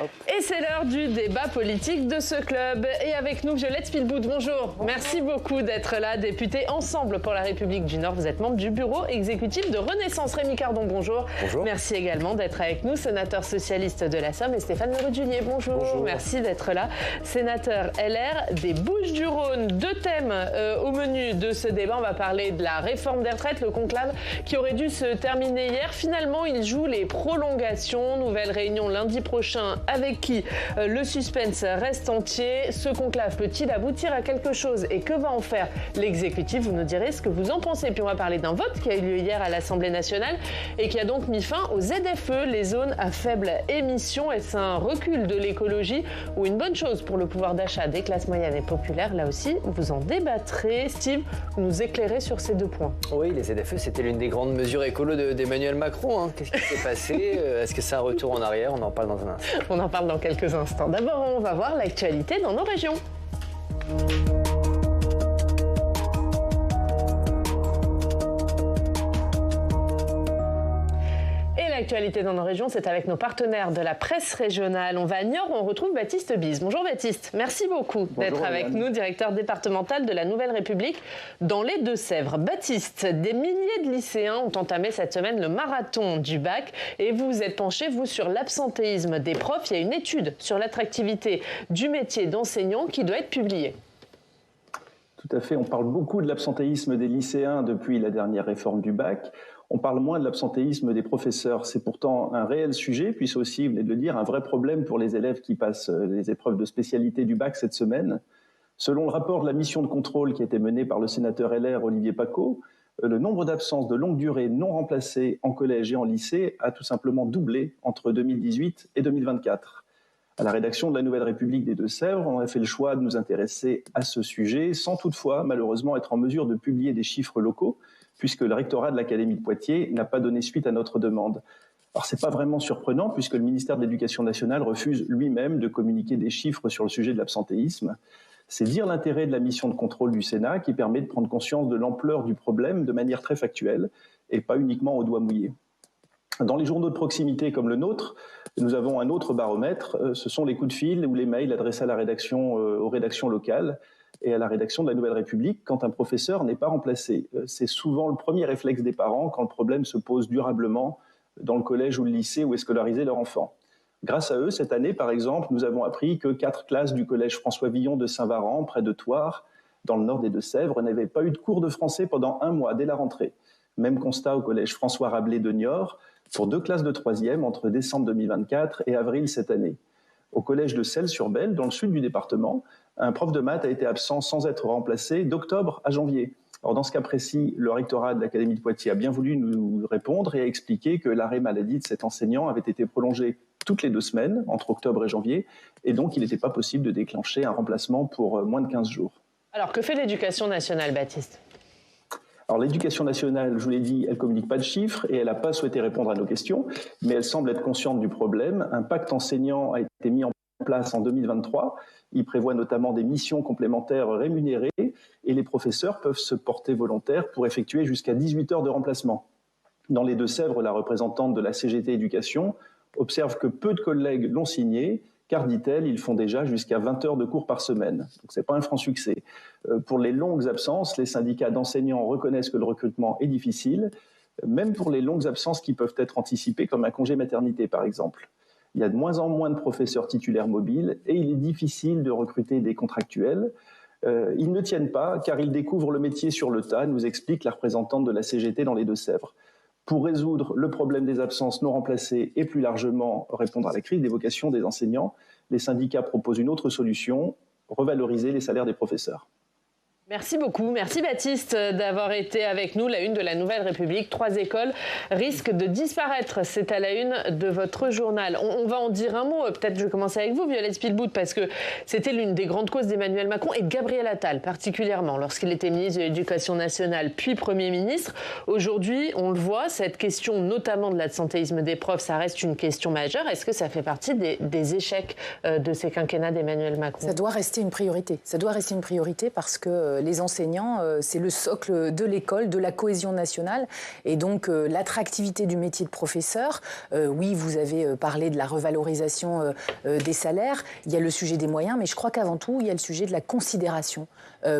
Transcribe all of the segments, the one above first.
Et c'est l'heure du débat politique de ce club. Et avec nous, Violette Spilbout, bonjour. Merci beaucoup d'être là, députée Ensemble pour la République du Nord. Vous êtes membre du bureau exécutif de Renaissance. Rémi Cardon, bonjour. Bonjour. Merci également d'être avec nous, sénateur socialiste de la Somme. Et Stéphane Le Rudulier, bonjour. Bonjour. Merci d'être là, sénateur LR des Bouches-du-Rhône. Deux thèmes au menu de ce débat. On va parler de la réforme des retraites, le conclave qui aurait dû se terminer hier. Finalement, il joue les prolongations. Nouvelle réunion lundi prochain avec qui le suspense reste entier. Ce conclave peut-il aboutir à quelque chose et que va en faire l'exécutif? Vous nous direz ce que vous en pensez. Puis on va parler d'un vote qui a eu lieu hier à l'Assemblée nationale et qui a donc mis fin aux ZFE, les zones à faible émission. Est-ce un recul de l'écologie ou une bonne chose pour le pouvoir d'achat des classes moyennes et populaires? Là aussi, vous en débattrez. Steve, vous nous éclairez sur ces deux points. Oui, les ZFE, c'était l'une des grandes mesures écolo d'Emmanuel Macron. Qu'est-ce qui s'est passé? Est-ce que c'est un retour en arrière? On en parle dans un instant. On en parle dans quelques instants. D'abord, on va voir l'actualité dans nos régions. L'actualité dans nos régions, c'est avec nos partenaires de la presse régionale. On va à Niort où on retrouve Baptiste Bise. Bonjour Baptiste, merci beaucoup d'être avec nous, directeur départemental de la Nouvelle République dans les Deux-Sèvres. Baptiste, des milliers de lycéens ont entamé cette semaine le marathon du bac et vous vous êtes penché, vous, sur l'absentéisme des profs. Il y a une étude sur l'attractivité du métier d'enseignant qui doit être publiée. Tout à fait, on parle beaucoup de l'absentéisme des lycéens depuis la dernière réforme du bac. On parle moins de l'absentéisme des professeurs. C'est pourtant un réel sujet, puis c'est aussi, vous venez de le dire, un vrai problème pour les élèves qui passent les épreuves de spécialité du bac cette semaine. Selon le rapport de la mission de contrôle qui a été menée par le sénateur LR Olivier Paccaud, le nombre d'absences de longue durée non remplacées en collège et en lycée a tout simplement doublé entre 2018 et 2024. À la rédaction de la Nouvelle République des Deux-Sèvres, on a fait le choix de nous intéresser à ce sujet, sans toutefois, malheureusement, être en mesure de publier des chiffres locaux, puisque le rectorat de l'Académie de Poitiers n'a pas donné suite à notre demande. Alors, c'est pas vraiment surprenant, puisque le ministère de l'Éducation nationale refuse lui-même de communiquer des chiffres sur le sujet de l'absentéisme. C'est dire l'intérêt de la mission de contrôle du Sénat, qui permet de prendre conscience de l'ampleur du problème de manière très factuelle, et pas uniquement au doigt mouillé. Dans les journaux de proximité comme le nôtre, nous avons un autre baromètre, ce sont les coups de fil ou les mails adressés à la rédaction, aux rédactions locales et à la rédaction de la Nouvelle République quand un professeur n'est pas remplacé. C'est souvent le premier réflexe des parents quand le problème se pose durablement dans le collège ou le lycée où est scolarisé leur enfant. Grâce à eux, cette année, par exemple, nous avons appris que 4 classes du collège François Villon de Saint-Varan, près de Thouars, dans le nord des Deux-Sèvres, n'avaient pas eu de cours de français pendant 1 mois dès la rentrée. Même constat au collège François Rabelais de Niort, pour 2 classes de 3e entre décembre 2024 et avril cette année. Au collège de Celles-sur-Belle, dans le sud du département, un prof de maths a été absent sans être remplacé d'octobre à janvier. Alors dans ce cas précis, le rectorat de l'Académie de Poitiers a bien voulu nous répondre et a expliqué que l'arrêt maladie de cet enseignant avait été prolongé toutes les 2 semaines, entre octobre et janvier, et donc il n'était pas possible de déclencher un remplacement pour moins de 15 jours. Alors que fait l'Éducation nationale, Baptiste ? Alors l'Éducation nationale, je vous l'ai dit, elle ne communique pas de chiffres et elle n'a pas souhaité répondre à nos questions, mais elle semble être consciente du problème. Un pacte enseignant a été mis en place en 2023. Il prévoit notamment des missions complémentaires rémunérées et les professeurs peuvent se porter volontaires pour effectuer jusqu'à 18 heures de remplacement. Dans les Deux-Sèvres, la représentante de la CGT Éducation observe que peu de collègues l'ont signé, car, dit-elle, ils font déjà jusqu'à 20 heures de cours par semaine. Donc, ce n'est pas un franc succès. Pour les longues absences, les syndicats d'enseignants reconnaissent que le recrutement est difficile, même pour les longues absences qui peuvent être anticipées, comme un congé maternité, par exemple. Il y a de moins en moins de professeurs titulaires mobiles et il est difficile de recruter des contractuels. Ils ne tiennent pas, car ils découvrent le métier sur le tas, nous explique la représentante de la CGT dans les Deux-Sèvres. Pour résoudre le problème des absences non remplacées et plus largement répondre à la crise des vocations des enseignants, les syndicats proposent une autre solution, revaloriser les salaires des professeurs. Merci beaucoup. Merci Baptiste d'avoir été avec nous. La une de la Nouvelle République, 3 écoles risquent de disparaître. C'est à la une de votre journal. On va en dire un mot. Peut-être je vais commencer avec vous, Violette Spilbout, parce que c'était l'une des grandes causes d'Emmanuel Macron et de Gabriel Attal, particulièrement, lorsqu'il était ministre de l'Éducation nationale, puis Premier ministre. Aujourd'hui, on le voit, cette question, notamment de l'absentéisme des profs, ça reste une question majeure. Est-ce que ça fait partie des échecs de ces quinquennats d'Emmanuel Macron ? Ça doit rester une priorité. Ça doit rester une priorité parce que les enseignants, c'est le socle de l'école, de la cohésion nationale. Et donc, l'attractivité du métier de professeur, oui, vous avez parlé de la revalorisation des salaires, il y a le sujet des moyens, mais je crois qu'avant tout, il y a le sujet de la considération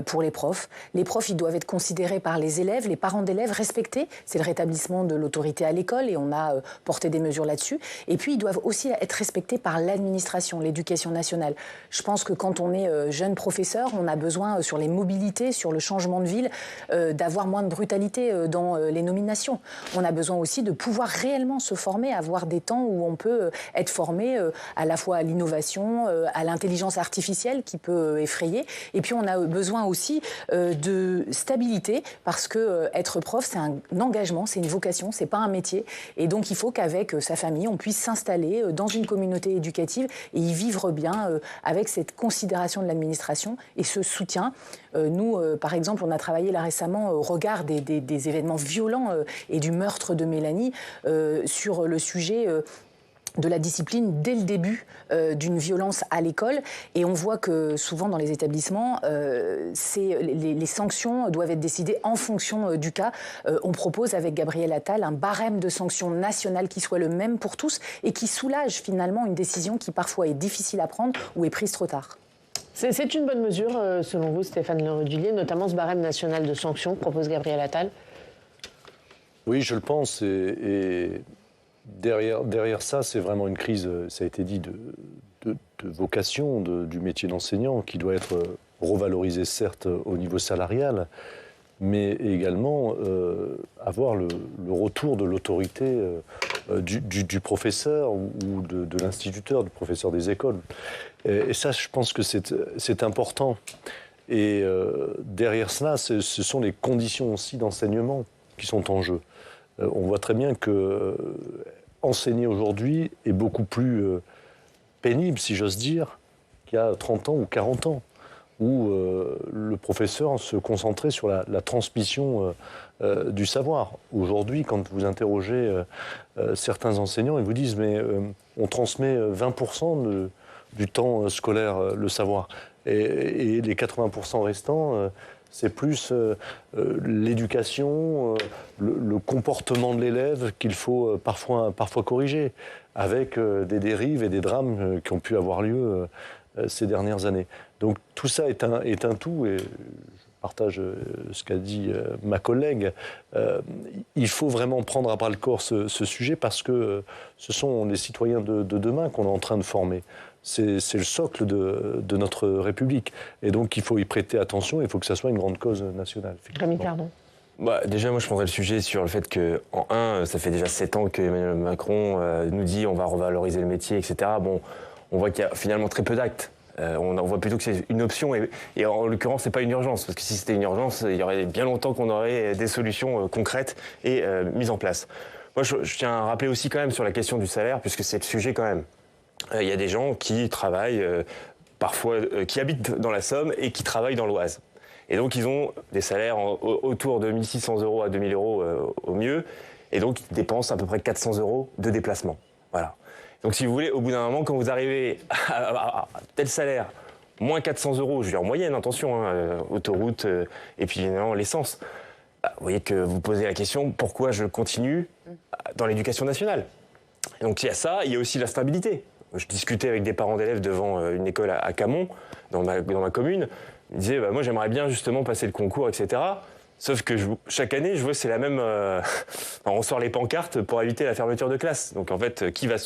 pour les profs. Les profs, ils doivent être considérés par les élèves, les parents d'élèves, respectés. C'est le rétablissement de l'autorité à l'école et on a porté des mesures là-dessus. Et puis, ils doivent aussi être respectés par l'administration, l'éducation nationale. Je pense que quand on est jeune professeur, on a besoin, sur les mobilités, sur le changement de ville, d'avoir moins de brutalité dans les nominations. On a besoin aussi de pouvoir réellement se former, avoir des temps où on peut être formé à la fois à l'innovation, à l'intelligence artificielle qui peut effrayer. Et puis, on a besoin aussi de stabilité parce que être prof, c'est un engagement, c'est une vocation, c'est pas un métier. Et donc, il faut qu'avec sa famille, on puisse s'installer dans une communauté éducative et y vivre bien avec cette considération de l'administration et ce soutien. Nous, par exemple, on a travaillé là récemment au regard des événements violents et du meurtre de Mélanie sur le sujet de la discipline dès le début d'une violence à l'école. Et on voit que souvent dans les établissements, les sanctions doivent être décidées en fonction du cas. On propose avec Gabriel Attal un barème de sanctions nationales qui soit le même pour tous et qui soulage finalement une décision qui parfois est difficile à prendre ou est prise trop tard. C'est une bonne mesure, selon vous, Stéphane Le Rudulier, notamment ce barème national de sanctions que propose Gabriel Attal? Oui, je le pense. Et derrière ça, c'est vraiment une crise, ça a été dit, de vocation du métier d'enseignant qui doit être revalorisé, certes, au niveau salarial, mais également avoir le retour de l'autorité du professeur ou de l'instituteur, du professeur des écoles. Et ça, je pense que c'est important. Et derrière cela, ce sont les conditions aussi d'enseignement qui sont en jeu. On voit très bien que enseigner aujourd'hui est beaucoup plus pénible, si j'ose dire, qu'il y a 30 ans ou 40 ans, où le professeur se concentrait sur la transmission du savoir. Aujourd'hui, quand vous interrogez certains enseignants, ils vous disent « mais on transmet 20% du temps scolaire, le savoir. Et les 80% restants, c'est plus l'éducation, le comportement de l'élève qu'il faut parfois corriger, avec des dérives et des drames qui ont pu avoir lieu ces dernières années. Donc tout ça est un tout, et je partage ce qu'a dit ma collègue. Il faut vraiment prendre à bras-le-corps ce sujet parce que ce sont les citoyens de demain qu'on est en train de former. C'est le socle de notre République. Et donc, il faut y prêter attention, il faut que ça soit une grande cause nationale. Rémi Cardon. Déjà, moi, je prendrais le sujet sur le fait que, ça fait déjà 7 ans qu'Emmanuel Macron nous dit on va revaloriser le métier, etc. Bon, on voit qu'il y a finalement très peu d'actes. On voit plutôt que c'est une option et en l'occurrence, c'est pas une urgence. Parce que si c'était une urgence, il y aurait bien longtemps qu'on aurait des solutions concrètes et mises en place. Moi, je tiens à rappeler aussi quand même sur la question du salaire, puisque c'est le sujet quand même. Il y a des gens qui travaillent, parfois, qui habitent dans la Somme et qui travaillent dans l'Oise. Et donc, ils ont des salaires autour de 1 600 € à 2 000 € au mieux. Et donc, ils dépensent à peu près 400 € de déplacement. Voilà. Donc, si vous voulez, au bout d'un moment, quand vous arrivez à tel salaire, moins 400 €, je veux dire en moyenne, attention, autoroute et puis évidemment l'essence, vous voyez que vous posez la question, pourquoi je continue dans l'éducation nationale? Et donc, il y a ça, il y a aussi la stabilité. Je discutais avec des parents d'élèves devant une école à Camon, dans ma commune. Ils me disaient, moi j'aimerais bien justement passer le concours, etc. Sauf que chaque année, je vois que c'est la même... on sort les pancartes pour éviter la fermeture de classe. Donc en fait, qui va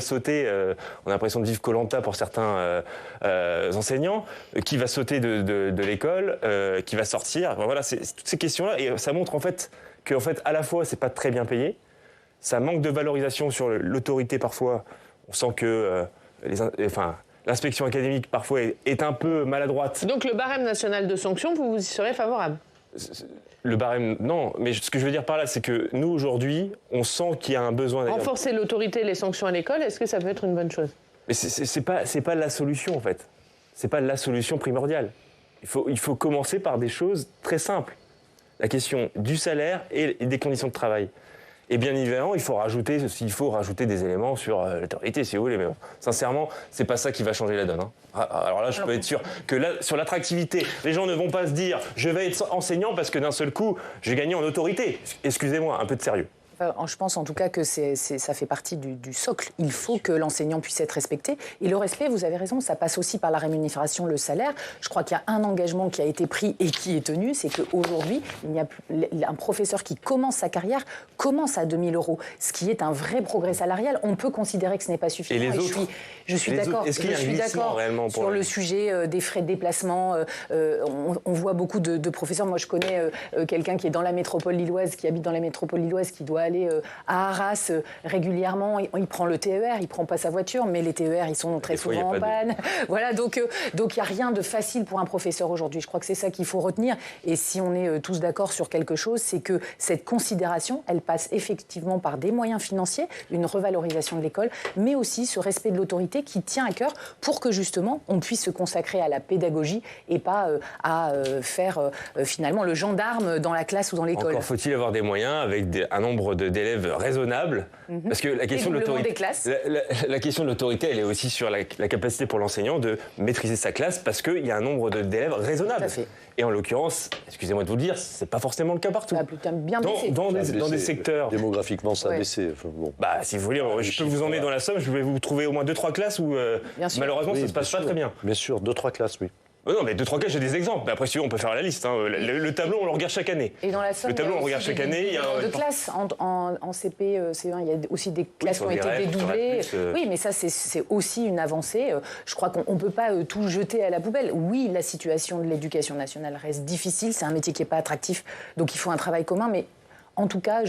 sauter on a l'impression de vivre Koh-Lanta pour certains enseignants. Qui va sauter de l'école, qui va sortir. Enfin, voilà, c'est toutes ces questions-là. Et ça montre en fait qu'en fait, à la fois, c'est pas très bien payé. Ça manque de valorisation sur l'autorité parfois. On sent que l'inspection académique parfois est un peu maladroite. Donc le barème national de sanctions, vous y serez favorable? Le barème, non. Mais ce que je veux dire par là, c'est que nous, aujourd'hui, on sent qu'il y a un besoin... Renforcer l'autorité et les sanctions à l'école, est-ce que ça peut être une bonne chose? Mais c'est pas la solution, en fait. C'est pas la solution primordiale. Il faut commencer par des choses très simples. La question du salaire et des conditions de travail. Et bien évidemment, il faut rajouter des éléments sur l'autorité, si vous voulez. Mais bon, sincèrement, c'est pas ça qui va changer la donne. Hein. Alors là, je peux être sûr que là, sur l'attractivité, les gens ne vont pas se dire « je vais être enseignant parce que d'un seul coup, je vais gagner en autorité ». Excusez-moi, un peu de sérieux. Je pense en tout cas que ça fait partie du socle. Il faut que l'enseignant puisse être respecté. Et le respect, vous avez raison, ça passe aussi par la rémunération, le salaire. Je crois qu'il y a un engagement qui a été pris et qui est tenu, c'est qu'aujourd'hui, un professeur qui commence sa carrière commence à 2 000 €, ce qui est un vrai progrès salarial. On peut considérer que ce n'est pas suffisant. Et les autres, je suis d'accord. Est-ce qu'il y a un glissement réellement sur le sujet des frais de déplacement. On voit beaucoup de professeurs. Moi, je connais quelqu'un qui est dans la métropole lilloise, qui habite dans la métropole lilloise, qui doit aller à Arras régulièrement. Il prend le TER, il prend pas sa voiture, mais les TER, ils sont très souvent en panne. Voilà, donc il n'y a rien de facile pour un professeur aujourd'hui. Je crois que c'est ça qu'il faut retenir. Et si on est tous d'accord sur quelque chose, c'est que cette considération, elle passe effectivement par des moyens financiers, une revalorisation de l'école, mais aussi ce respect de l'autorité qui tient à cœur pour que justement on puisse se consacrer à la pédagogie et pas à faire finalement le gendarme dans la classe ou dans l'école. Encore faut-il avoir des moyens avec un nombre d'élèves raisonnable, parce que la question de l'autorité, la question de l'autorité, elle est aussi sur la capacité pour l'enseignant de maîtriser sa classe, parce qu'il y a un nombre d'élèves raisonnable. Tout à fait. Et en l'occurrence, excusez-moi de vous le dire, c'est pas forcément le cas partout. Ça a plutôt bien baissé. Dans des secteurs. Démographiquement, ça a baissé. Enfin, bon. Bah, si vous voulez, je peux vous emmener dans la Somme, je vais vous trouver au moins 2-3 classes où malheureusement ça se passe pas très bien. Bien sûr, 2-3 classes, oui. Non, mais 2-3 cas, j'ai des exemples. Mais après, si on peut faire la liste. Hein. Le tableau, on le regarde chaque année. Et dans la Somme, le tableau, on le regarde chaque année. Il y a de classes en CP, C1. Il y a aussi des classes qui ont été dédoublées. Oui, mais ça, c'est aussi une avancée. Je crois qu'on ne peut pas tout jeter à la poubelle. Oui, la situation de l'éducation nationale reste difficile. C'est un métier qui n'est pas attractif. Donc, il faut un travail commun. Mais en tout cas,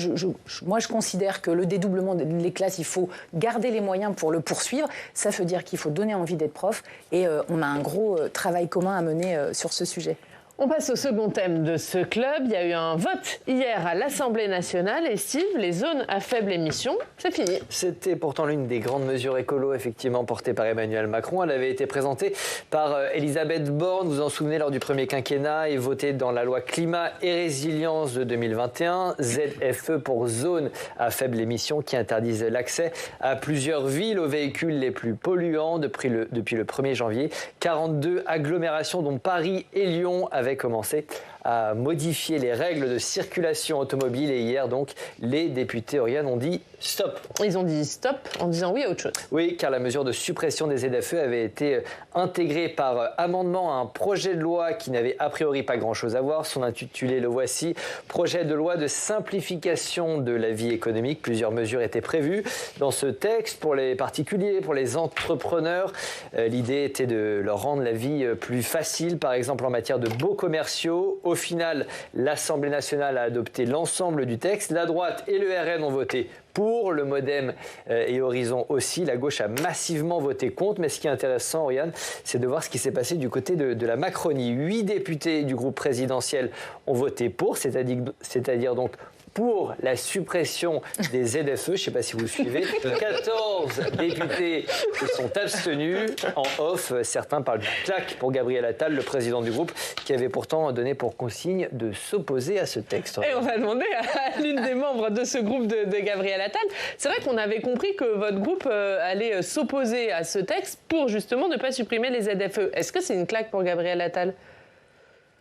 moi, je considère que le dédoublement des classes, il faut garder les moyens pour le poursuivre. Ça veut dire qu'il faut donner envie d'être prof. Et on a un gros travail commun à mener sur ce sujet. On passe au second thème de ce club. Il y a eu un vote hier à l'Assemblée nationale. Et Steve, les zones à faible émission, c'est fini. C'était pourtant l'une des grandes mesures écolo, effectivement, portées par Emmanuel Macron. Elle avait été présentée par Elisabeth Borne, vous vous en souvenez, lors du premier quinquennat, et votée dans la loi Climat et Résilience de 2021. ZFE pour zones à faible émission, qui interdisent l'accès à plusieurs villes aux véhicules les plus polluants depuis le 1er janvier. 42 agglomérations, dont Paris et Lyon, avaient commencé à modifier les règles de circulation automobile. Et hier, donc, les députés, Oriane, ont dit stop. Ils ont dit stop en disant oui à autre chose. Oui, car la mesure de suppression des ZFE avait été intégrée par amendement à un projet de loi qui n'avait a priori pas grand-chose à voir. Son intitulé, le voici, projet de loi de simplification de la vie économique. Plusieurs mesures étaient prévues dans ce texte pour les particuliers, pour les entrepreneurs. L'idée était de leur rendre la vie plus facile, par exemple en matière de baux commerciaux. Au final, l'Assemblée nationale a adopté l'ensemble du texte. La droite et le RN ont voté pour, le Modem et Horizon aussi. La gauche a massivement voté contre. Mais ce qui est intéressant, Oriane, c'est de voir ce qui s'est passé du côté de la Macronie. 8 députés du groupe présidentiel ont voté pour, c'est-à-dire donc pour la suppression des ZFE. Je ne sais pas si vous suivez. 14 députés se sont abstenus. En off, certains parlent du claque pour Gabriel Attal, le président du groupe, qui avait pourtant donné pour consigne de s'opposer à ce texte. Et on va demander à l'une des membres de ce groupe de Gabriel Attal. C'est vrai qu'on avait compris que votre groupe allait s'opposer à ce texte pour justement ne pas supprimer les ZFE. Est-ce que c'est une claque pour Gabriel Attal ?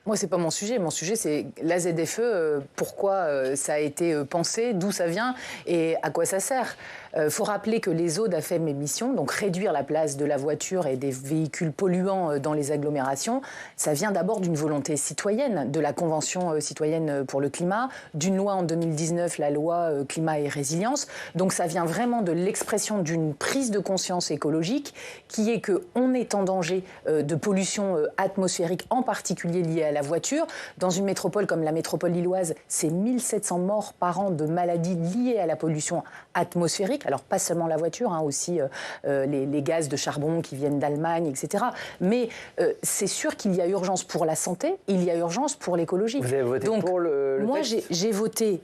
Moi, c'est pas mon sujet. Mon sujet, c'est la ZFE, pourquoi ça a été pensé, d'où ça vient et à quoi ça sert. Faut rappeler que les zones à faible émission, donc réduire la place de la voiture et des véhicules polluants dans les agglomérations, ça vient d'abord d'une volonté citoyenne, de la Convention citoyenne pour le climat, d'une loi en 2019, la loi Climat et Résilience. Donc ça vient vraiment de l'expression d'une prise de conscience écologique qui est qu'on est en danger de pollution atmosphérique, en particulier liée à la voiture. Dans une métropole comme la métropole lilloise, c'est 1700 morts par an de maladies liées à la pollution atmosphérique. Alors pas seulement la voiture, hein, aussi les gaz de charbon qui viennent d'Allemagne, etc. Mais c'est sûr qu'il y a urgence pour la santé, il y a urgence pour l'écologie. Vous avez voté donc, pour le moi, texte ? j'ai voté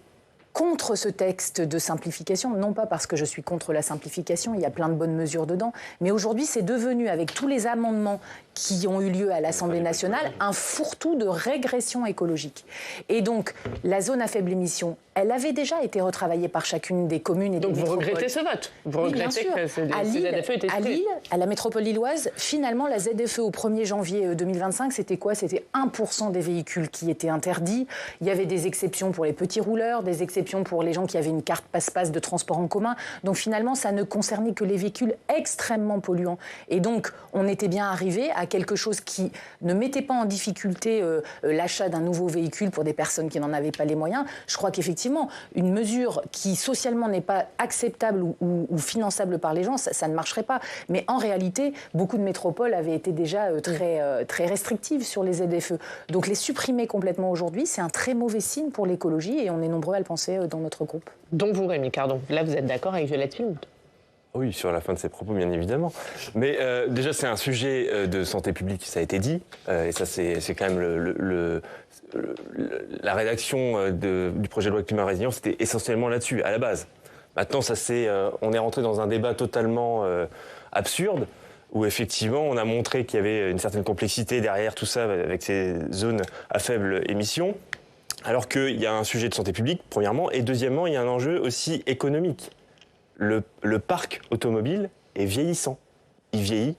contre ce texte de simplification, non pas parce que je suis contre la simplification, il y a plein de bonnes mesures dedans, mais aujourd'hui c'est devenu, avec tous les amendements qui ont eu lieu à l'Assemblée nationale, un fourre-tout de régression écologique. Et donc, la zone à faible émission, elle avait déjà été retravaillée par chacune des communes et des métropoles. Donc vous regrettez ce vote? Vous regrettez que ces ZFE étaient à Lille, à la métropole lilloise, finalement, la ZFE au 1er janvier 2025, c'était quoi? C'était 1% des véhicules qui étaient interdits. Il y avait des exceptions pour les petits rouleurs, des exceptions pour les gens qui avaient une carte passe-passe de transport en commun. Donc finalement, ça ne concernait que les véhicules extrêmement polluants. Et donc, on était bien arrivé à quelque chose qui ne mettait pas en difficulté l'achat d'un nouveau véhicule pour des personnes qui n'en avaient pas les moyens. Je crois qu'effectivement, une mesure qui socialement n'est pas acceptable ou finançable par les gens, ça ne marcherait pas. Mais en réalité, beaucoup de métropoles avaient été déjà très restrictives sur les ZFE. Donc les supprimer complètement aujourd'hui, c'est un très mauvais signe pour l'écologie et on est nombreux à le penser dans notre groupe. Donc vous, Rémi Cardon, là vous êtes d'accord avec Violette Philbut? Oui, sur la fin de ses propos, bien évidemment. Mais déjà, c'est un sujet de santé publique, ça a été dit. Et ça, c'est quand même la rédaction du projet de loi climat résilience, c'était essentiellement là-dessus, à la base. Maintenant, on est rentré dans un débat totalement absurde, où effectivement, on a montré qu'il y avait une certaine complexité derrière tout ça, avec ces zones à faible émission, alors qu'il y a un sujet de santé publique, premièrement, et deuxièmement, il y a un enjeu aussi économique. Le parc automobile est vieillissant. Il vieillit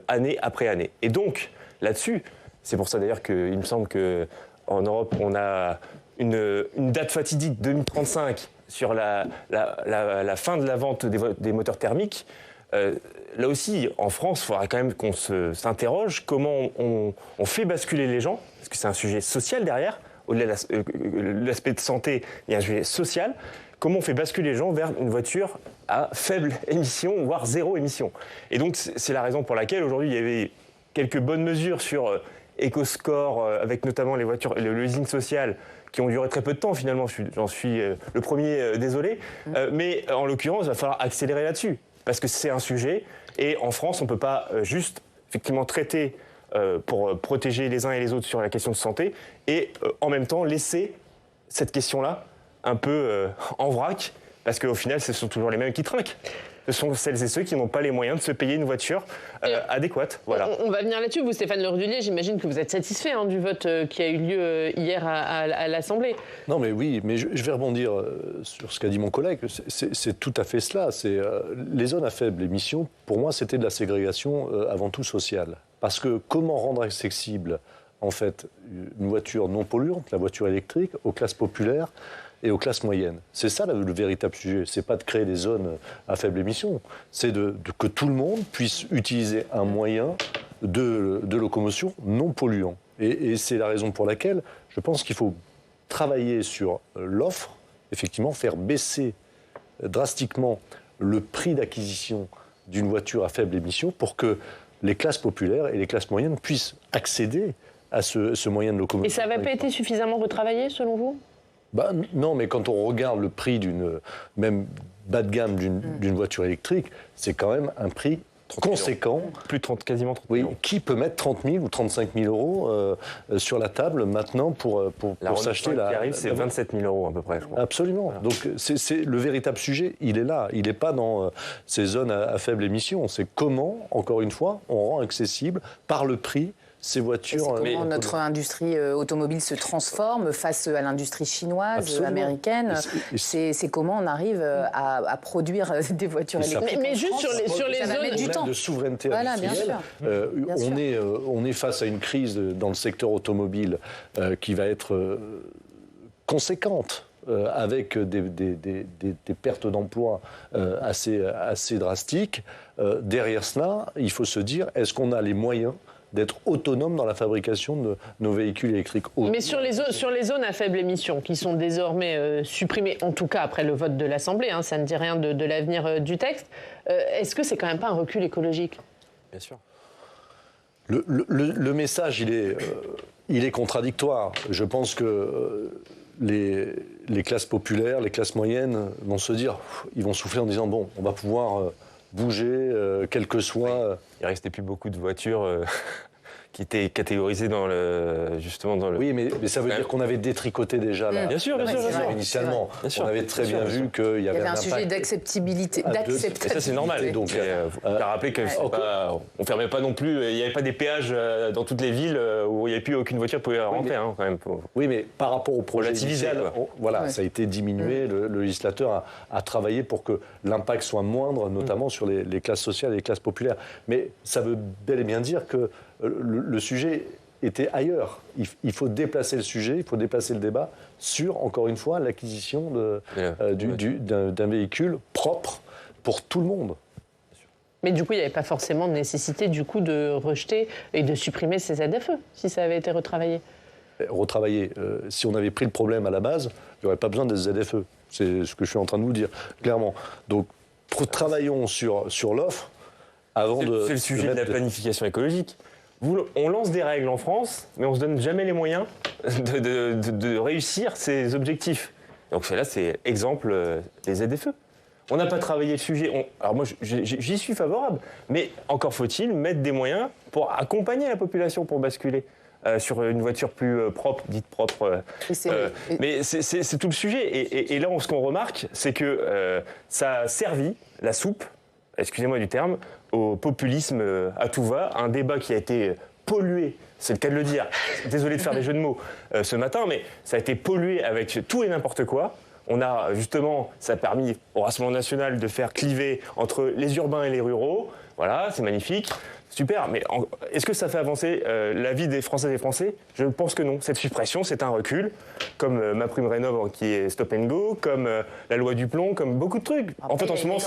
année après année. Et donc, là-dessus, c'est pour ça d'ailleurs qu'il me semble qu'en Europe, on a une date fatidique 2035 sur la fin de la vente des moteurs thermiques. Là aussi, en France, il faudra quand même qu'on s'interroge comment on fait basculer les gens, parce que c'est un sujet social derrière. Au-delà de l'aspect de santé, il y a un sujet social. Comment on fait basculer les gens vers une voiture à faible émission, voire zéro émission. Et donc, c'est la raison pour laquelle, aujourd'hui, il y avait quelques bonnes mesures sur EcoScore, avec notamment les voitures, le leasing social, qui ont duré très peu de temps, finalement. J'en suis le premier désolé. Mais en l'occurrence, il va falloir accélérer là-dessus, parce que c'est un sujet. Et en France, on ne peut pas juste, effectivement, traiter pour protéger les uns et les autres sur la question de santé, et en même temps, laisser cette question-là un peu en vrac, parce qu'au final, ce sont toujours les mêmes qui trinquent. Ce sont celles et ceux qui n'ont pas les moyens de se payer une voiture adéquate. Voilà. On va venir là-dessus. Vous, Stéphane Le Rudulier, j'imagine que vous êtes satisfait du vote qui a eu lieu hier à l'Assemblée. Non, mais oui, mais je vais rebondir sur ce qu'a dit mon collègue. C'est tout à fait cela. Les zones à faible émission, pour moi, c'était de la ségrégation avant tout sociale. Parce que comment rendre accessible, en fait, une voiture non polluante, la voiture électrique, aux classes populaires et aux classes moyennes. C'est ça le véritable sujet. C'est pas de créer des zones à faible émission, c'est que tout le monde puisse utiliser un moyen de locomotion non polluant. Et c'est la raison pour laquelle je pense qu'il faut travailler sur l'offre, effectivement, faire baisser drastiquement le prix d'acquisition d'une voiture à faible émission pour que les classes populaires et les classes moyennes puissent accéder à ce moyen de locomotion. Et ça n'avait pas été suffisamment retravaillé, selon vous ? Non, mais quand on regarde le prix même bas de gamme d'une voiture électrique, c'est quand même un prix conséquent. Plus de 30, quasiment 30 000 euros. Qui peut mettre 30 000 ou 35 000 euros sur la table maintenant pour s'acheter la qui arrive, c'est 27 000 euros à peu près, je crois. Absolument. Voilà. Donc c'est le véritable sujet, il est là. Il n'est pas dans ces zones à faible émission. C'est comment, encore une fois, on rend accessible par le prix ces voitures. Comment notre industrie automobile se transforme face à l'industrie chinoise, absolument, américaine. C'est comment on arrive à produire des voitures électriques. Mais juste sur les zones du temps de souveraineté industrielle. On est face à une crise dans le secteur automobile qui va être conséquente. Avec des pertes d'emplois assez drastiques. Derrière cela, il faut se dire, est-ce qu'on a les moyens d'être autonome dans la fabrication de nos véhicules électriques. Mais sur les zones à faible émission, qui sont désormais supprimées, en tout cas après le vote de l'Assemblée, ça ne dit rien de l'avenir du texte, est-ce que c'est quand même pas un recul écologique ? Bien sûr. Le message, il est contradictoire. Je pense que les classes populaires, les classes moyennes vont se dire, ils vont souffler en disant, bon, on va pouvoir bouger, quel que soit... Il ne restait plus beaucoup de voitures qui était catégorisé dans le Oui, mais ça veut dire qu'on avait détricoté déjà là. Bien sûr. Initialement, on avait très bien vu qu'il y avait un sujet d'acceptabilité. Et ça, c'est normal. Donc, il faut rappeler qu'on ne fermait pas non plus. Il n'y avait pas des péages dans toutes les villes où il n'y avait plus aucune voiture pouvait rentrer. Quand même. Oui, mais par rapport au projet initial, ça a été diminué. Le législateur a travaillé pour que l'impact soit moindre, notamment sur les classes sociales et les classes populaires. Mais ça veut bel et bien dire que le sujet était ailleurs. Il faut déplacer le sujet, il faut déplacer le débat sur, encore une fois, l'acquisition d'un véhicule propre pour tout le monde. Mais du coup, il n'y avait pas forcément de nécessité de rejeter et de supprimer ces ZFE, si ça avait été retravaillé. Retravailler. Si on avait pris le problème à la base, il n'y aurait pas besoin des ZFE. C'est ce que je suis en train de vous dire, clairement. Donc, travaillons sur l'offre avant de... C'est le sujet de la planification écologique. On lance des règles en France, mais on ne se donne jamais les moyens de réussir ces objectifs. Donc là, c'est exemple des ZFE. On n'a pas travaillé le sujet. Alors moi, j'y suis favorable, mais encore faut-il mettre des moyens pour accompagner la population pour basculer sur une voiture plus propre, dite propre. Mais c'est tout le sujet. Et là, ce qu'on remarque, c'est que ça a servi, la soupe, excusez-moi du terme, au populisme à tout va, un débat qui a été pollué, c'est le cas de le dire, désolé de faire des jeux de mots ce matin, mais ça a été pollué avec tout et n'importe quoi. On a justement, ça a permis au Rassemblement national de faire cliver entre les urbains et les ruraux, voilà, c'est magnifique. Super, mais est-ce que ça fait avancer la vie des Françaises et Français ? Je pense que non. Cette suppression, c'est un recul, comme MaPrimeRénov' qui est stop and go, comme la loi du plomb, comme beaucoup de trucs. Après, en fait, en ce moment,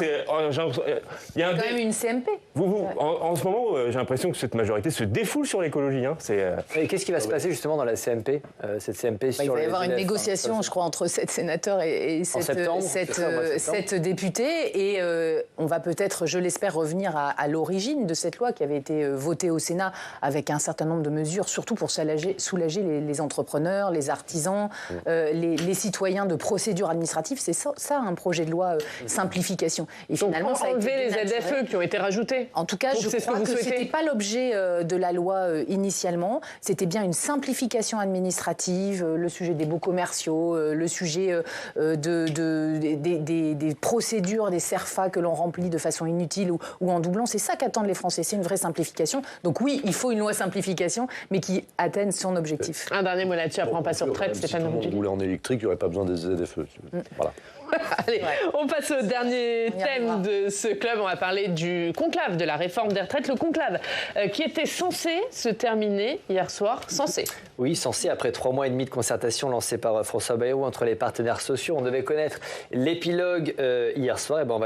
il y a quand même une CMP. En ce moment, j'ai l'impression que cette majorité se défoule sur l'écologie. Et qu'est-ce qui va se passer justement dans la CMP, cette CMP sur il va y avoir une ZFE, négociation, je crois, entre 7 sénateurs et 7 députés. Et on va peut-être, je l'espère, revenir à l'origine de cette loi qui avait été votée au Sénat avec un certain nombre de mesures, surtout pour soulager les entrepreneurs, les artisans, les citoyens de procédures administratives. C'est ça un projet de loi simplification. Et donc, finalement, ça a enlever les ZFE qui ont été rajoutés. En tout cas, je crois que ce n'était pas l'objet de la loi initialement. C'était bien une simplification administrative, le sujet des baux commerciaux, le sujet des procédures, des CERFA que l'on remplit de façon inutile ou en doublant. C'est ça qu'attendent les Français. C'est une vraie simplification. Donc oui, il faut une loi simplification, mais qui atteigne son objectif. Un dernier mot là-dessus, après on passe aux retraites, Stéphane Roudy. Si tout le monde roulait en électrique, il n'y aurait pas besoin des ZFE. Voilà. Allez, on passe au dernier thème de ce club. On va parler du conclave, de la réforme des retraites. Le conclave qui était censé se terminer hier soir. Censé. Oui, censé, après 3 mois et demi de concertation lancée par François Bayrou entre les partenaires sociaux. On devait connaître l'épilogue hier soir. Et ben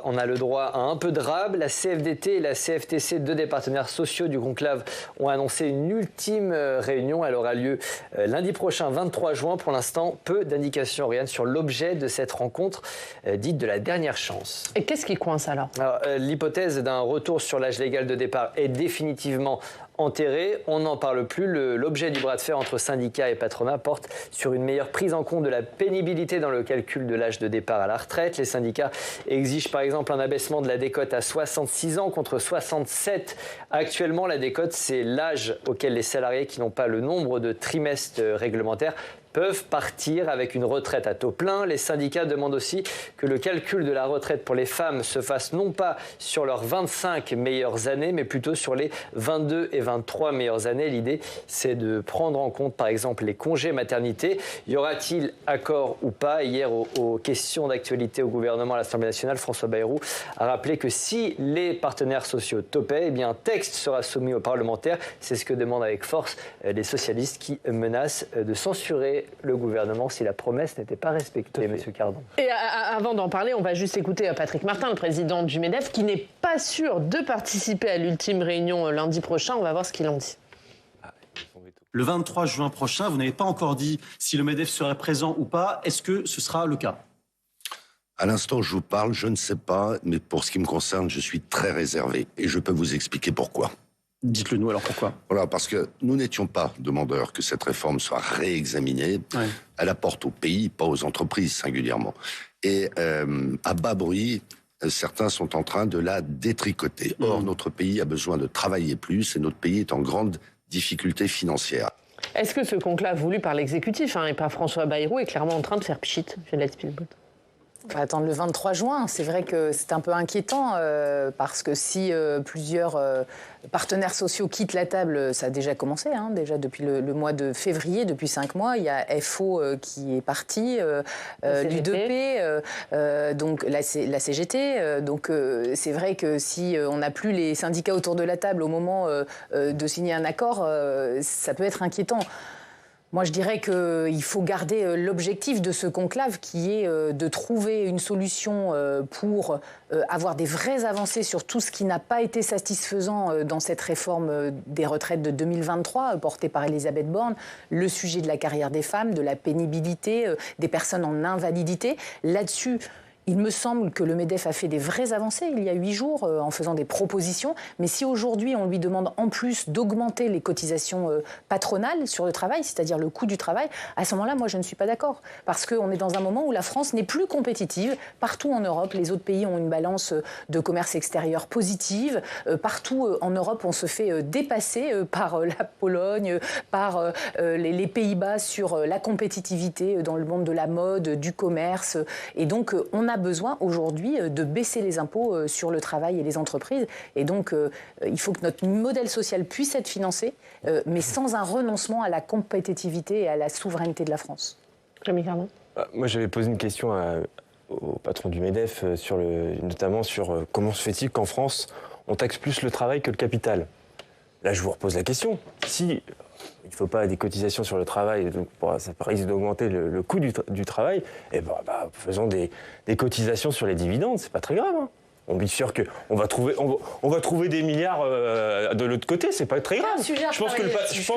on a le droit à un peu de rab. La CFDT et la CFTC, 2 des partenaires sociaux du conclave, ont annoncé une ultime réunion. Elle aura lieu lundi prochain, 23 juin. Pour l'instant, peu d'indications, Oriane, sur l'objet de cette rencontre dite de la dernière chance. Et qu'est-ce qui coince alors ? L'hypothèse d'un retour sur l'âge légal de départ est définitivement enterré, on n'en parle plus. L'objet du bras de fer entre syndicats et patronat porte sur une meilleure prise en compte de la pénibilité dans le calcul de l'âge de départ à la retraite. Les syndicats exigent par exemple un abaissement de la décote à 66 ans contre 67. Actuellement, la décote, c'est l'âge auquel les salariés qui n'ont pas le nombre de trimestres réglementaires peuvent partir avec une retraite à taux plein. Les syndicats demandent aussi que le calcul de la retraite pour les femmes se fasse non pas sur leurs 25 meilleures années, mais plutôt sur les 22 et 23 meilleures années. L'idée, c'est de prendre en compte, par exemple, les congés maternité. Y aura-t-il accord ou pas ? Hier, aux questions d'actualité au gouvernement à l'Assemblée nationale, François Bayrou a rappelé que si les partenaires sociaux topaient, eh bien, un texte sera soumis aux parlementaires. C'est ce que demandent avec force les socialistes qui menacent de censurer le gouvernement si la promesse n'était pas respectée, M. Cardon. Et avant d'en parler, on va juste écouter Patrick Martin, le président du MEDEF, qui n'est pas sûr de participer à l'ultime réunion lundi prochain. On va voir ce qu'il en dit. Le 23 juin prochain, vous n'avez pas encore dit si le MEDEF serait présent ou pas. Est-ce que ce sera le cas ? À l'instant où je vous parle, je ne sais pas, mais pour ce qui me concerne, je suis très réservé. Et je peux vous expliquer pourquoi. Dites-le nous alors, pourquoi ? Voilà, parce que nous n'étions pas demandeurs que cette réforme soit réexaminée. Ouais. Elle apporte au pays, pas aux entreprises singulièrement. Et à bas bruit, certains sont en train de la détricoter. Or, notre pays a besoin de travailler plus et notre pays est en grande difficultés financières. Est-ce que ce conclave voulu par l'exécutif et par François Bayrou est clairement en train de faire pchit, Violette Spielbout? On va attendre le 23 juin. C'est vrai que c'est un peu inquiétant parce que si plusieurs partenaires sociaux quittent la table, ça a déjà commencé, déjà depuis le mois de février, depuis 5 mois. Il y a FO qui est parti, l'UDP, donc la CGT. Donc c'est vrai que si on n'a plus les syndicats autour de la table au moment de signer un accord, ça peut être inquiétant. Moi, je dirais qu'il faut garder l'objectif de ce conclave qui est de trouver une solution pour avoir des vraies avancées sur tout ce qui n'a pas été satisfaisant dans cette réforme des retraites de 2023 portée par Elisabeth Borne, le sujet de la carrière des femmes, de la pénibilité, des personnes en invalidité. Là-dessus, il me semble que le MEDEF a fait des vraies avancées il y a 8 jours en faisant des propositions. Mais si aujourd'hui on lui demande en plus d'augmenter les cotisations patronales sur le travail, c'est-à-dire le coût du travail, à ce moment-là, moi je ne suis pas d'accord. Parce qu'on est dans un moment où la France n'est plus compétitive. Partout en Europe, les autres pays ont une balance de commerce extérieur positive. Partout en Europe, on se fait dépasser par la Pologne, par les Pays-Bas sur la compétitivité dans le monde de la mode, du commerce. Et donc on a besoin aujourd'hui de baisser les impôts sur le travail et les entreprises. Et donc, il faut que notre modèle social puisse être financé, mais sans un renoncement à la compétitivité et à la souveraineté de la France. Rémi Cardon. Moi, j'avais posé une question au patron du MEDEF, notamment sur comment se fait-il qu'en France, on taxe plus le travail que le capital. Là, je vous repose la question. Si il ne faut pas des cotisations sur le travail, donc ça risque d'augmenter le coût du travail, et faisons des cotisations sur les dividendes, c'est pas très grave. On est sûr qu'on va trouver des milliards de l'autre côté, c'est pas très grave. Je pense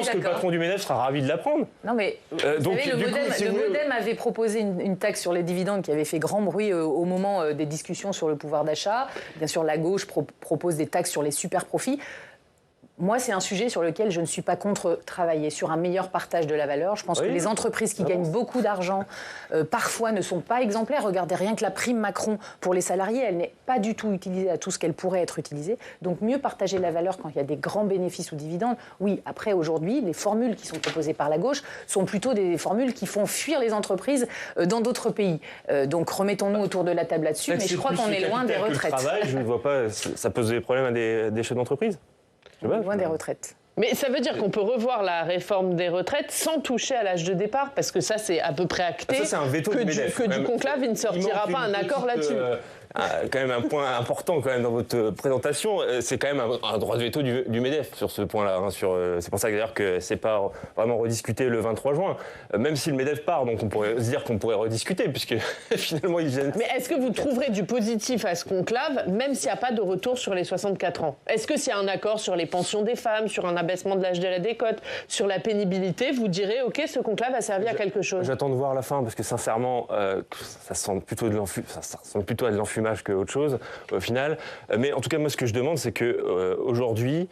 que le patron du MEDEF sera ravi de l'apprendre. Non mais le MoDem avait proposé une taxe sur les dividendes qui avait fait grand bruit au moment des discussions sur le pouvoir d'achat. Bien sûr, la gauche propose des taxes sur les super profits. Moi, c'est un sujet sur lequel je ne suis pas contre travailler, sur un meilleur partage de la valeur. Je pense que les entreprises qui gagnent beaucoup d'argent, parfois, ne sont pas exemplaires. Regardez rien que la prime Macron pour les salariés, elle n'est pas du tout utilisée à tout ce qu'elle pourrait être utilisée. Donc, mieux partager la valeur quand il y a des grands bénéfices ou dividendes. Oui, après, aujourd'hui, les formules qui sont proposées par la gauche sont plutôt des formules qui font fuir les entreprises dans d'autres pays. Donc, remettons-nous autour de la table là-dessus. Mais je crois qu'on est loin des retraites. Le travail, je ne vois pas, ça pose des problèmes à des chefs d'entreprise. Loin des retraites. Mais ça veut dire qu'on peut revoir la réforme des retraites sans toucher à l'âge de départ, parce que ça, c'est à peu près acté. Ça, c'est un veto du conclave, il ne sortira pas un accord là-dessus. Quand même un point important quand même dans votre présentation, c'est quand même un droit de veto du MEDEF sur ce point-là. C'est pour ça d'ailleurs que c'est pas vraiment rediscuté le 23 juin. Même si le MEDEF part, donc on pourrait se dire qu'on pourrait rediscuter, puisque finalement ils viennent. Mais est-ce que vous trouverez du positif à ce conclave, même s'il n'y a pas de retour sur les 64 ans? Est-ce que s'il y a un accord sur les pensions des femmes, sur un abaissement de l'âge de la décote, sur la pénibilité, vous direz ok, ce conclave a servi à quelque chose? J'attends de voir la fin, parce que sincèrement, ça ressemble plutôt à de l'enfumage qu'autre chose au final. Mais en tout cas, moi, ce que je demande, c'est que aujourd'hui,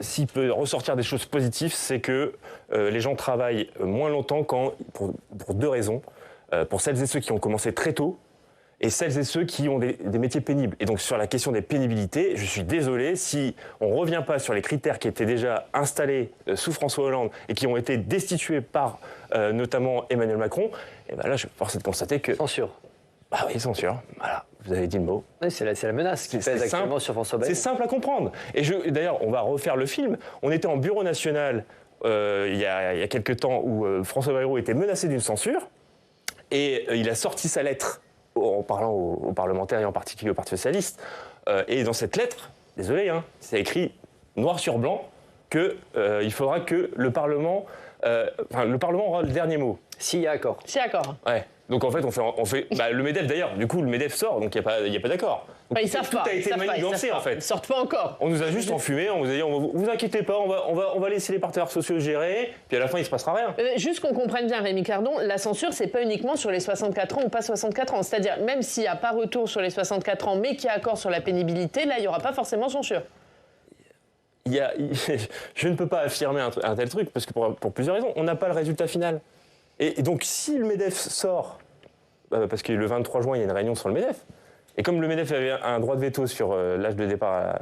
s'il peut ressortir des choses positives, c'est que les gens travaillent moins longtemps pour 2 raisons. Pour celles et ceux qui ont commencé très tôt, et celles et ceux qui ont des métiers pénibles. Et donc sur la question des pénibilités, je suis désolé, si on ne revient pas sur les critères qui étaient déjà installés sous François Hollande et qui ont été destitués par notamment Emmanuel Macron, et ben là, je force de constater que... Censure. Ah oui, censure. Voilà, vous avez dit le mot. Oui, c'est la menace qui pèse actuellement sur François Bayrou. C'est simple à comprendre. Et d'ailleurs, on va refaire le film. On était en bureau national il y a quelques temps où François Bayrou était menacé d'une censure. Et il a sorti sa lettre en parlant aux parlementaires et en particulier au Parti socialiste. Et dans cette lettre, désolé, c'est écrit noir sur blanc qu'il faudra que le Parlement aura le dernier mot. S'il y a accord. S'il y a accord. Ouais. Donc en fait, on fait le MEDEF d'ailleurs. Du coup, le MEDEF sort, donc il n'y a pas d'accord. Ils savent tout pas. A été manigancé en fait. Ils sortent pas encore. On nous a juste enfumé. On vous a dit, vous inquiétez pas, on va laisser les partenaires sociaux gérer. Puis à la fin, il se passera rien. Juste qu'on comprenne bien, Rémi Cardon, la censure, c'est pas uniquement sur les 64 ans ou pas 64 ans. C'est-à-dire, même s'il n'y a pas retour sur les 64 ans, mais qu'il y a accord sur la pénibilité, là, il n'y aura pas forcément censure. Je ne peux pas affirmer un tel truc parce que pour plusieurs raisons, on n'a pas le résultat final. Et donc, si le MEDEF sort, parce que le 23 juin, il y a une réunion sur le MEDEF, et comme le MEDEF avait un droit de veto sur l'âge de départ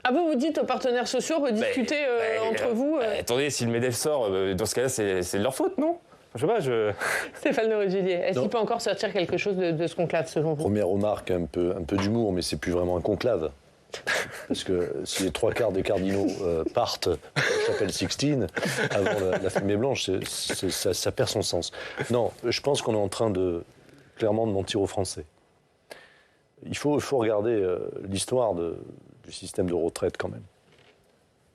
Ah, vous dites aux partenaires sociaux, rediscutez entre vous Attendez, si le MEDEF sort, dans ce cas-là, c'est de leur faute, non? Je sais pas, Stéphane Le Rudulier, est-ce qu'il peut encore sortir quelque chose de ce conclave, selon vous? Première remarque, un peu d'humour, mais c'est plus vraiment un conclave. Parce que si les 3/4 des cardinaux partent à la chapelle Sixtine avant la fumée blanche, ça perd son sens. Non, je pense qu'on est en train clairement de mentir aux Français. Il faut regarder l'histoire du système de retraite quand même.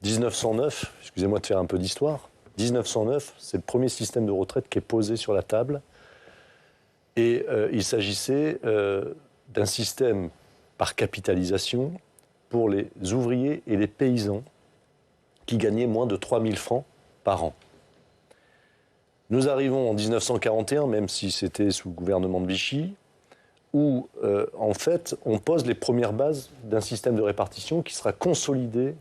1909, excusez-moi de faire un peu d'histoire, 1909, c'est le premier système de retraite qui est posé sur la table. Et il s'agissait d'un système par capitalisation pour les ouvriers et les paysans qui gagnaient moins de 3 000 francs par an. Nous arrivons en 1941, même si c'était sous le gouvernement de Vichy, où, en fait, on pose les premières bases d'un système de répartition qui sera consolidé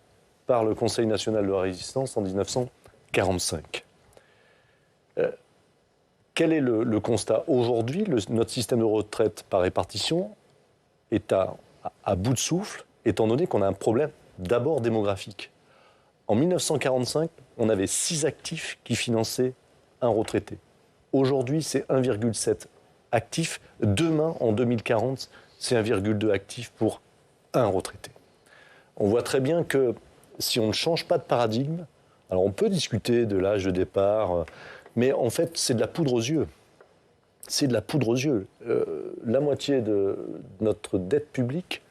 par le Conseil national de la résistance en 1945. Quel est le constat? Aujourd'hui, notre système de retraite par répartition est à bout de souffle, étant donné qu'on a un problème d'abord démographique. En 1945, on avait 6 actifs qui finançaient un retraité. Aujourd'hui, c'est 1,7 actifs. Demain, en 2040, c'est 1,2 actifs pour un retraité. On voit très bien que si on ne change pas de paradigme, alors on peut discuter de l'âge de départ, mais en fait, c'est de la poudre aux yeux. C'est de la poudre aux yeux. La moitié de notre dette publique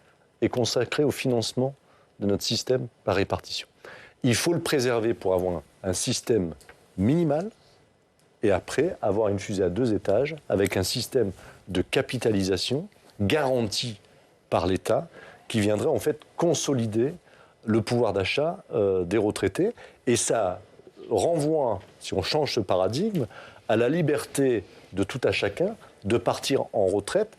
est consacrée au financement de notre système par répartition. Il faut le préserver pour avoir un système minimal et après avoir une fusée à 2 étages avec un système de capitalisation garanti par l'État qui viendrait en fait consolider le pouvoir d'achat des retraités. Et ça renvoie, si on change ce paradigme, à la liberté de tout à chacun de partir en retraite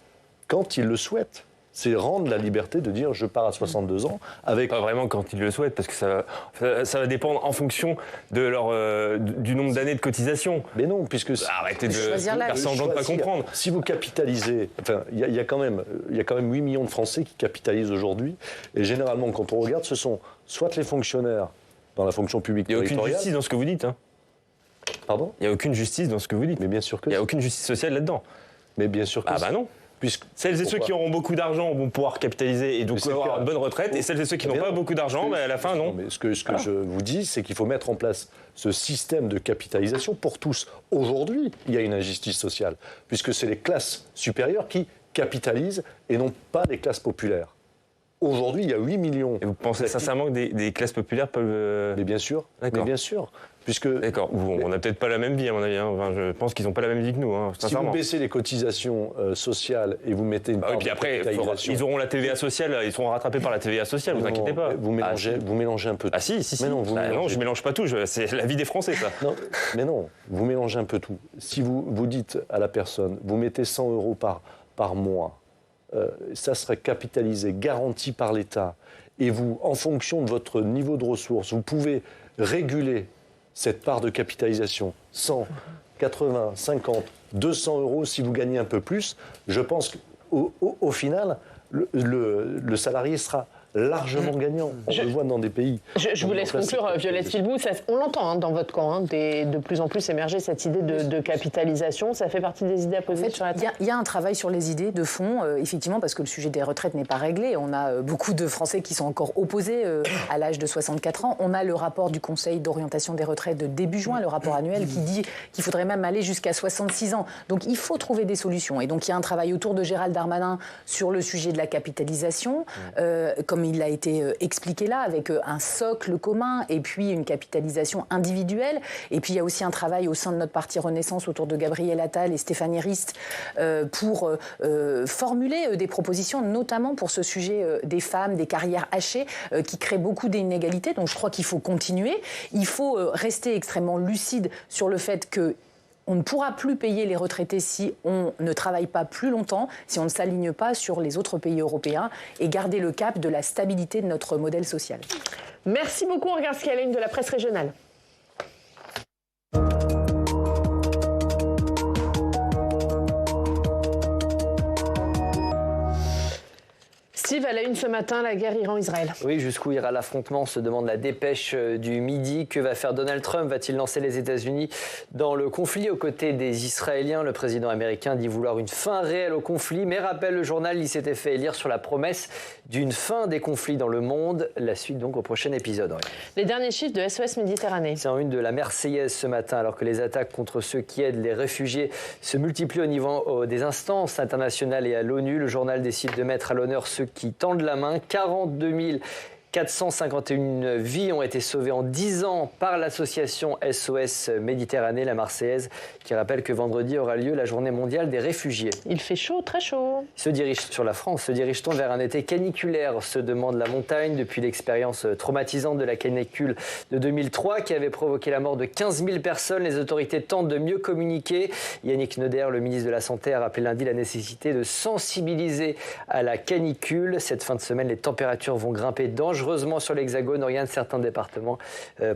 quand il le souhaite. C'est rendre la liberté de dire je pars à 62 ans avec... Pas vraiment quand ils le souhaitent, parce que ça va dépendre en fonction du nombre d'années de cotisation. Mais non, puisque... Arrêtez de faire semblant de ne pas comprendre. Si vous capitalisez... Enfin, il y a quand même 8 millions de Français qui capitalisent aujourd'hui. Et généralement, quand on regarde, ce sont soit les fonctionnaires dans la fonction publique territoriale... Il n'y a aucune justice dans ce que vous dites. Hein. Pardon ? Il n'y a aucune justice dans ce que vous dites. Mais bien sûr que... Il n'y a aucune justice sociale là-dedans. Mais bien sûr que... Ah bah non. Celles et ceux qui auront beaucoup d'argent vont pouvoir capitaliser et donc avoir une bonne retraite, et celles et ceux qui n'ont pas beaucoup d'argent, à la fin, non. Mais ce que je vous dis, c'est qu'il faut mettre en place ce système de capitalisation pour tous. Aujourd'hui, il y a une injustice sociale, puisque c'est les classes supérieures qui capitalisent et non pas les classes populaires. Aujourd'hui, il y a 8 millions... Et vous pensez sincèrement que des classes populaires peuvent... Mais bien sûr, puisque... D'accord, on n'a peut-être pas la même vie, à mon avis. Hein. Enfin, je pense qu'ils n'ont pas la même vie que nous, hein, sincèrement. Si vous baissez les cotisations sociales et vous mettez une part et puis après, ils auront la TVA sociale, ils seront rattrapés par la TVA sociale, vous inquiétez pas. Vous mélangez un peu tout. Ah si. Mais non, non, je ne mélange pas tout, c'est la vie des Français, ça. Non, mais non, vous mélangez un peu tout. Si vous dites à la personne, vous mettez 100 € par mois, ça serait capitalisé, garanti par l'État, et vous, en fonction de votre niveau de ressources, vous pouvez réguler cette part de capitalisation, 100, 80, 50, 200 € si vous gagnez un peu plus, je pense qu'au final, le salarié sera largement gagnant. On le voit dans des pays. Je vous laisse conclure, Violette Philbou. On l'entend de votre camp, de plus en plus émerger cette idée de capitalisation. Ça fait partie des idées à poser sur la table. Il y a un travail sur les idées de fond, effectivement, parce que le sujet des retraites n'est pas réglé. On a beaucoup de Français qui sont encore opposés à l'âge de 64 ans. On a le rapport du Conseil d'orientation des retraites de début juin, le rapport annuel, qui dit qu'il faudrait même aller jusqu'à 66 ans. Donc il faut trouver des solutions. Et donc il y a un travail autour de Gérald Darmanin sur le sujet de la capitalisation, comme il a été expliqué là, avec un socle commun et puis une capitalisation individuelle. Et puis il y a aussi un travail au sein de notre parti Renaissance autour de Gabriel Attal et Stéphanie Rist pour formuler des propositions, notamment pour ce sujet des femmes, des carrières hachées, qui créent beaucoup d'inégalités. Donc je crois qu'il faut continuer. Il faut rester extrêmement lucide sur le fait que on ne pourra plus payer les retraités si on ne travaille pas plus longtemps, si on ne s'aligne pas sur les autres pays européens et garder le cap de la stabilité de notre modèle social. Merci beaucoup. On regarde ce qu'il y a à la une de la presse régionale. Steve Steve, à la une ce matin, la guerre Iran-Israël. Oui, jusqu'où ira l'affrontement, se demande la dépêche du Midi. Que va faire Donald Trump? Va-t-il lancer les États-Unis dans le conflit aux côtés des Israéliens? Le président américain dit vouloir une fin réelle au conflit, mais rappelle le journal, il s'était fait élire sur la promesse d'une fin des conflits dans le monde. La suite donc au prochain épisode. Les derniers chiffres de SOS Méditerranée. C'est en une de la Marseillaise ce matin, alors que les attaques contre ceux qui aident les réfugiés se multiplient au niveau des instances internationales et à l'ONU. Le journal décide de mettre à l'honneur ceux qui tendent la main. 42 451 vies ont été sauvées en 10 ans par l'association SOS Méditerranée, la Marseillaise, qui rappelle que vendredi aura lieu la journée mondiale des réfugiés. Il fait chaud, très chaud. Se dirige-t-on vers un été caniculaire, se demande la montagne, depuis l'expérience traumatisante de la canicule de 2003 qui avait provoqué la mort de 15 000 personnes. Les autorités tentent de mieux communiquer. Yannick Neuder, le ministre de la Santé, a rappelé lundi la nécessité de sensibiliser à la canicule. Cette fin de semaine, les températures vont grimper dangereusement sur l'Hexagone. Rien de certains départements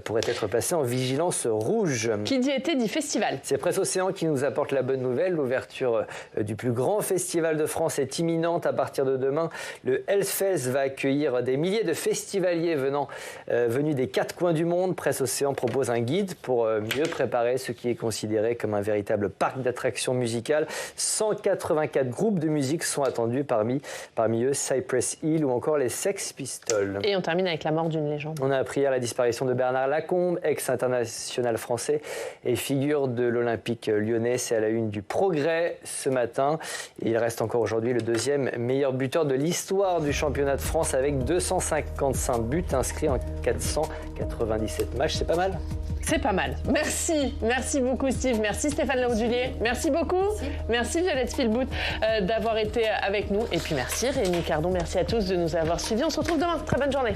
pourrait être placé en vigilance rouge. Qui dit été dit festival. C'est Presse Océan qui nous apporte la bonne nouvelle. L'ouverture du plus grand festival de France est imminente. À partir de demain, le Hellfest va accueillir des milliers de festivaliers venus des 4 coins du monde. Presse Océan propose un guide pour mieux préparer ce qui est considéré comme un véritable parc d'attractions musicales. 184 groupes de musique sont attendus, parmi eux Cypress Hill ou encore les Sex Pistols. Et on termine avec la mort d'une légende. On a appris hier la disparition de Bernard Lacombe, ex-international français et figure de l'Olympique lyonnais. C'est à la une du Progrès ce matin. Et il reste encore aujourd'hui le deuxième meilleur buteur de l'histoire du championnat de France avec 255 buts inscrits en 497 matchs. C'est pas mal? C'est pas mal. Merci beaucoup Steve. Merci Stéphane Laudulier. Merci beaucoup. Merci Violette Philbout d'avoir été avec nous. Et puis merci Rémi Cardon. Merci à tous de nous avoir suivis. On se retrouve demain. Très bonne journée.